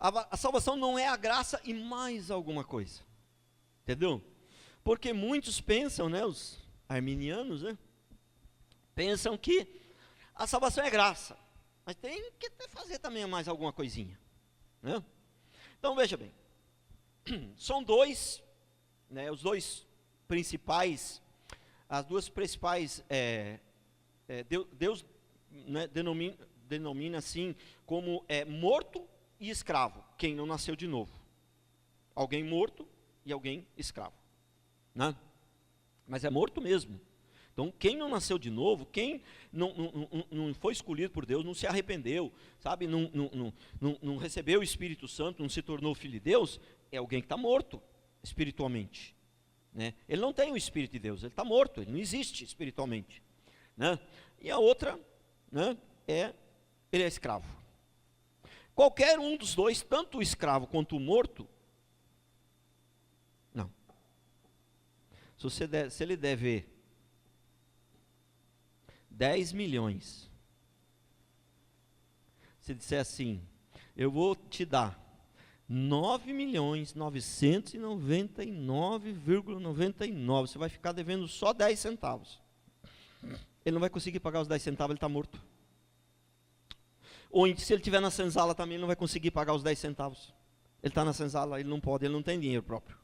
A salvação não é a graça e mais alguma coisa. Entendeu? Porque muitos pensam, né, os arminianos, né, pensam que a salvação é graça, mas tem que fazer também mais alguma coisinha, né? Então veja bem, são dois, né, os dois principais, as duas principais, Deus, né, denomina assim como morto e escravo, quem não nasceu de novo. Alguém morto e alguém escravo, né? Mas é morto mesmo. Então, quem não nasceu de novo, quem não foi escolhido por Deus, não se arrependeu, sabe, não recebeu o Espírito Santo, não se tornou filho de Deus, é alguém que está morto espiritualmente, né? Ele não tem o Espírito de Deus, ele está morto, ele não existe espiritualmente, né? E a outra, né, ele é escravo. Qualquer um dos dois, tanto o escravo quanto o morto, não. Se ele deve 10 milhões, se disser assim, eu vou te dar 9.999,99, você vai ficar devendo só 10 centavos. Ele não vai conseguir pagar os 10 centavos, ele está morto. Ou se ele estiver na senzala também, ele não vai conseguir pagar os 10 centavos. Ele está na senzala, ele não pode, ele não tem dinheiro próprio.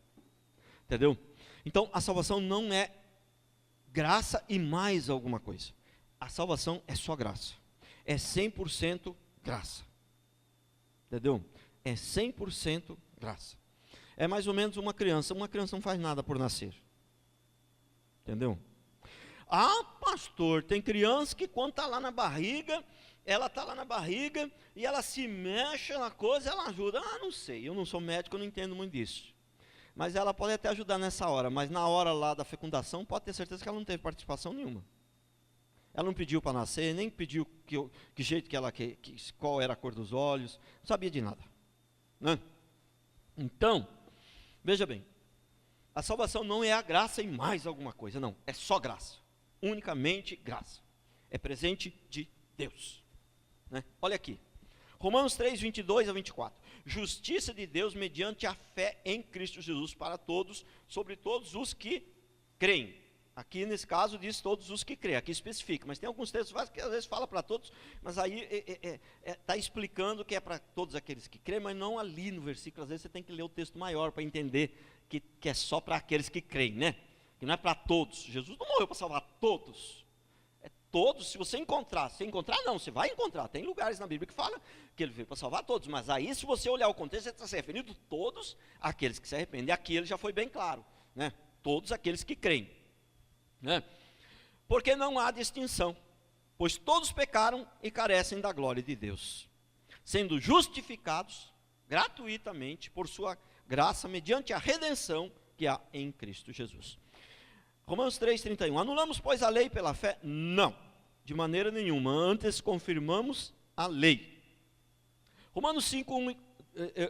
Entendeu? Então, a salvação não é graça e mais alguma coisa. A salvação é só graça. É 100% graça. Entendeu? É 100% graça. É mais ou menos uma criança. Uma criança não faz nada por nascer. Entendeu? Ah, pastor, tem criança que quando está lá na barriga, ela está lá na barriga e ela se mexe na coisa, ela ajuda. Ah, não sei, eu não sou médico, eu não entendo muito disso. Mas ela pode até ajudar nessa hora, mas na hora lá da fecundação, pode ter certeza que ela não teve participação nenhuma. Ela não pediu para nascer, nem pediu que jeito que ela qual era a cor dos olhos, não sabia de nada, né? Então, veja bem, a salvação não é a graça e mais alguma coisa, não, é só graça, unicamente graça, é presente de Deus, né? Olha aqui, Romanos 3, 22 a 24, justiça de Deus mediante a fé em Cristo Jesus para todos, sobre todos os que creem. Aqui nesse caso diz todos os que creem, aqui especifica, mas tem alguns textos que às vezes fala para todos, mas aí está explicando que é para todos aqueles que creem, mas não ali no versículo, às vezes você tem que ler o texto maior para entender que é só para aqueles que creem, né? Que não é para todos, Jesus não morreu para salvar todos, é todos, se você encontrar não, você vai encontrar, tem lugares na Bíblia que fala que ele veio para salvar todos, mas aí se você olhar o contexto, ele está se referindo a todos aqueles que se arrependem, aqui ele já foi bem claro, né? Todos aqueles que creem, né? Porque não há distinção, pois todos pecaram e carecem da glória de Deus, sendo justificados gratuitamente por sua graça, mediante a redenção que há em Cristo Jesus. Romanos 3,31, anulamos pois a lei pela fé? Não, de maneira nenhuma, antes confirmamos a lei. Romanos 5,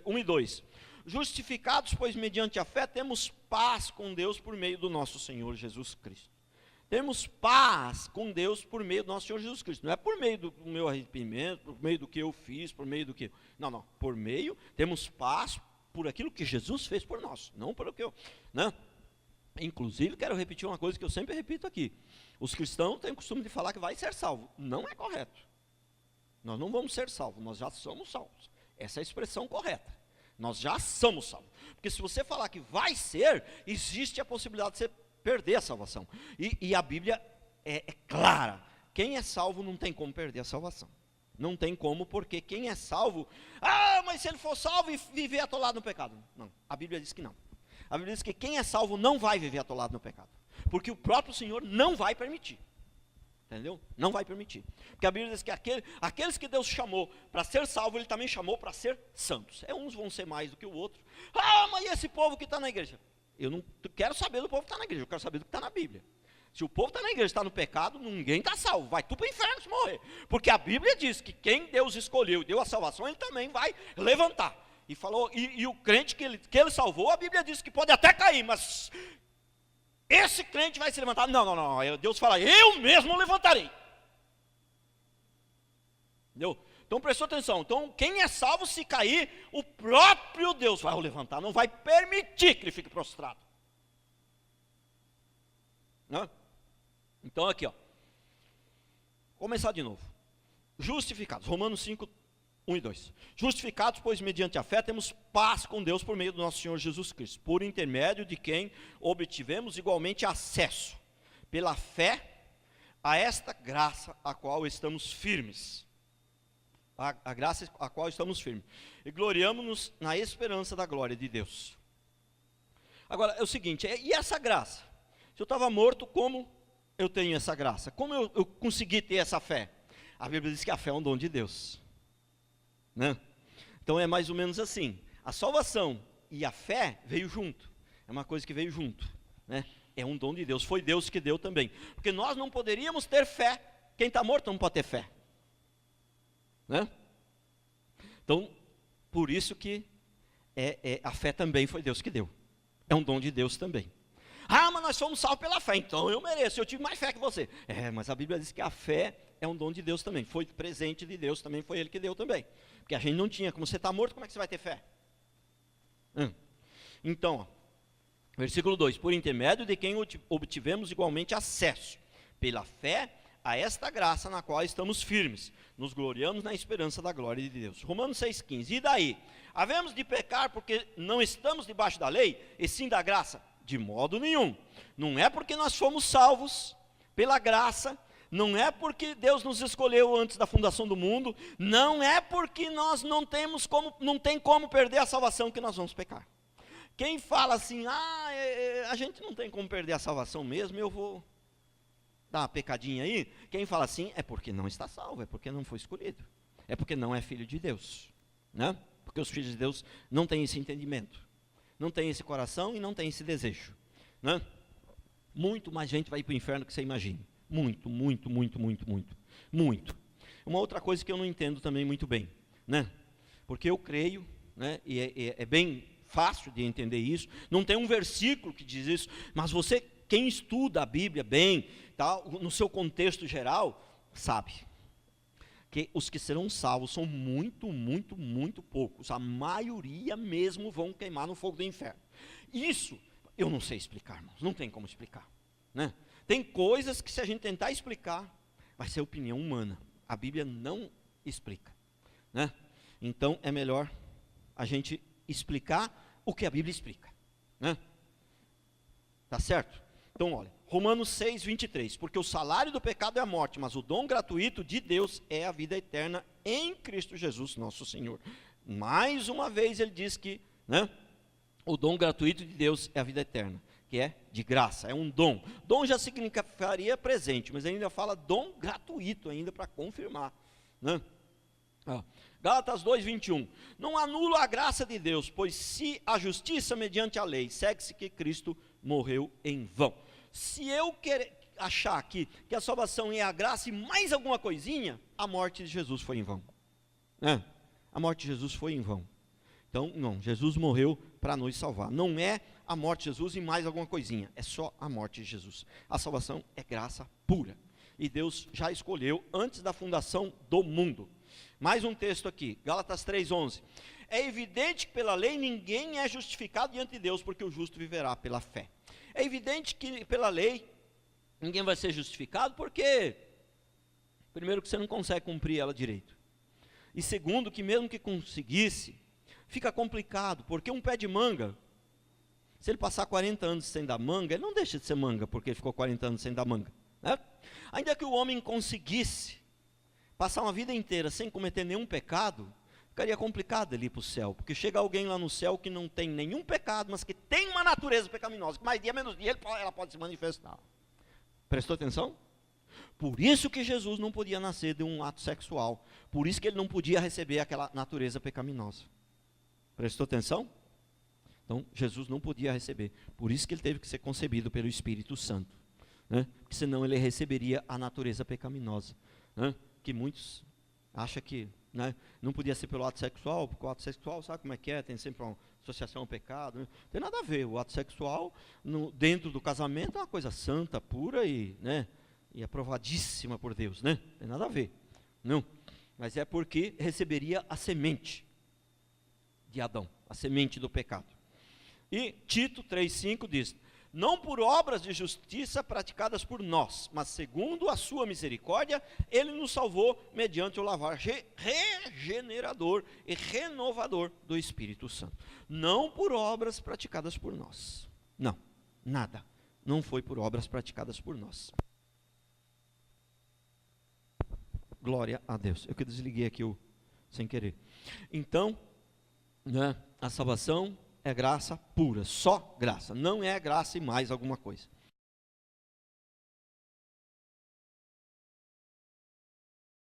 1 e 2, justificados pois mediante a fé, temos paz com Deus por meio do nosso Senhor Jesus Cristo. Temos paz com Deus por meio do nosso Senhor Jesus Cristo. Não é por meio do meu arrependimento, por meio do que eu fiz, por meio do que... Não. Por meio, temos paz por aquilo que Jesus fez por nós. Não por o que eu... Né? Inclusive, quero repetir uma coisa que eu sempre repito aqui. Os cristãos têm o costume de falar que vai ser salvo. Não é correto. Nós não vamos ser salvos, nós já somos salvos. Essa é a expressão correta. Nós já somos salvos. Porque se você falar que vai ser, existe a possibilidade de você perder a salvação, e a Bíblia é clara, quem é salvo não tem como perder a salvação, não tem como, porque quem é salvo, mas se ele for salvo e viver atolado no pecado, não, a Bíblia diz que não, a Bíblia diz que quem é salvo não vai viver atolado no pecado, porque o próprio Senhor não vai permitir, entendeu? Não vai permitir, porque a Bíblia diz que aqueles que Deus chamou para ser salvo, Ele também chamou para ser santos, uns vão ser mais do que o outro, mas e esse povo que está na igreja? Eu não quero saber do povo que está na igreja, eu quero saber do que está na Bíblia. Se o povo está na igreja, está no pecado, ninguém está salvo, vai tudo para o inferno se morrer. Porque a Bíblia diz que quem Deus escolheu e deu a salvação, Ele também vai levantar. E falou, e o crente que ele salvou, a Bíblia diz que pode até cair, mas esse crente vai se levantar. Não, Deus fala, eu mesmo levantarei. Entendeu? Então prestou atenção. Então quem é salvo, se cair, o próprio Deus vai o levantar, não vai permitir que ele fique prostrado. Né? Então aqui, ó. Começar de novo. Justificados. Romanos 5, 1 e 2. Justificados, pois mediante a fé temos paz com Deus por meio do nosso Senhor Jesus Cristo, por intermédio de quem obtivemos igualmente acesso, pela fé, a esta graça a qual estamos firmes. A graça a qual estamos firmes. E gloriamo-nos na esperança da glória de Deus. Agora, é o seguinte, e essa graça? Se eu estava morto, como eu tenho essa graça? Como eu consegui ter essa fé? A Bíblia diz que a fé é um dom de Deus. Né? Então é mais ou menos assim. A salvação e a fé veio junto. É uma coisa que veio junto. Né? É um dom de Deus. Foi Deus que deu também. Porque nós não poderíamos ter fé. Quem está morto não pode ter fé. Né? Então, por isso que a fé também foi Deus que deu. É um dom de Deus também. Ah, mas nós somos salvos pela fé, então eu mereço, eu tive mais fé que você. Mas a Bíblia diz que a fé é um dom de Deus também, foi presente de Deus também, foi Ele que deu também. Porque a gente não tinha, como você está morto, como é que você vai ter fé? Então, ó, versículo 2, por intermédio de quem obtivemos igualmente acesso, pela fé, a esta graça na qual estamos firmes, nos gloriamos na esperança da glória de Deus. Romanos 6,15, e daí? Havemos de pecar porque não estamos debaixo da lei, e sim da graça? De modo nenhum. Não é porque nós fomos salvos pela graça, não é porque Deus nos escolheu antes da fundação do mundo, não é porque nós não tem como perder a salvação que nós vamos pecar. Quem fala assim, a gente não tem como perder a salvação mesmo, eu vou dar uma pecadinha aí. Quem fala assim é porque não está salvo, é porque não foi escolhido, é porque não é filho de Deus, né? Porque os filhos de Deus não têm esse entendimento, não tem esse coração e não tem esse desejo, né? Muito mais gente vai para o inferno que você imagina. Muito. Uma outra coisa que eu não entendo também muito bem, né? Porque eu creio, né? E é bem fácil de entender isso. Não tem um versículo que diz isso, mas você, quem estuda a Bíblia bem, tá, no seu contexto geral, sabe que os que serão salvos são muito poucos. A maioria mesmo vão queimar no fogo do inferno. Isso eu não sei explicar, irmãos. Não tem como explicar, né? Tem coisas que se a gente tentar explicar, vai ser opinião humana. A Bíblia não explica, né? Então é melhor a gente explicar o que a Bíblia explica, né? Tá certo? Então olha, Romanos 6, 23, porque o salário do pecado é a morte, mas o dom gratuito de Deus é a vida eterna em Cristo Jesus, nosso Senhor. Mais uma vez ele diz que, né, o dom gratuito de Deus é a vida eterna, que é de graça, é um dom. Dom já significaria presente, mas ainda fala dom gratuito ainda para confirmar, né? Gálatas 2, 21, não anula a graça de Deus, pois se a justiça mediante a lei, segue-se que Cristo morreu em vão. Se eu querer achar aqui que a salvação é a graça e mais alguma coisinha, a morte de Jesus foi em vão, né? A morte de Jesus foi em vão. Então, não, Jesus morreu para nos salvar. Não é a morte de Jesus e mais alguma coisinha, é só a morte de Jesus. A salvação é graça pura. E Deus já escolheu antes da fundação do mundo. Mais um texto aqui, Gálatas 3:11. É evidente que pela lei ninguém é justificado diante de Deus, porque o justo viverá pela fé. É evidente que pela lei ninguém vai ser justificado, porque primeiro que você não consegue cumprir ela direito. E segundo que mesmo que conseguisse, fica complicado, porque um pé de manga, se ele passar 40 anos sem dar manga, ele não deixa de ser manga, porque ele ficou 40 anos sem dar manga, né? Ainda que o homem conseguisse passar uma vida inteira sem cometer nenhum pecado, ficaria complicado ele ir para o céu, porque chega alguém lá no céu que não tem nenhum pecado, mas que tem uma natureza pecaminosa, que mais dia menos dia ela pode se manifestar. Prestou atenção? Por isso que Jesus não podia nascer de um ato sexual, por isso que ele não podia receber aquela natureza pecaminosa. Prestou atenção? Então, Jesus não podia receber, por isso que ele teve que ser concebido pelo Espírito Santo, né? Porque senão ele receberia a natureza pecaminosa, né? Que muitos acham que, né, não podia ser pelo ato sexual, porque o ato sexual, sabe como é que é? Tem sempre uma associação ao pecado, né? Não tem nada a ver, o ato sexual dentro do casamento é uma coisa santa, pura e, né, e aprovadíssima por Deus, né? Não tem nada a ver, não. mas é porque receberia a semente de Adão, a semente do pecado. E Tito 3,5 diz: não por obras de justiça praticadas por nós, mas segundo a sua misericórdia, ele nos salvou mediante o lavar regenerador e renovador do Espírito Santo. Não por obras praticadas por nós. Não, nada. Não foi por obras praticadas por nós. Glória a Deus. Eu que desliguei aqui sem querer. Então, a salvação é graça pura, só graça. Não é graça e mais alguma coisa.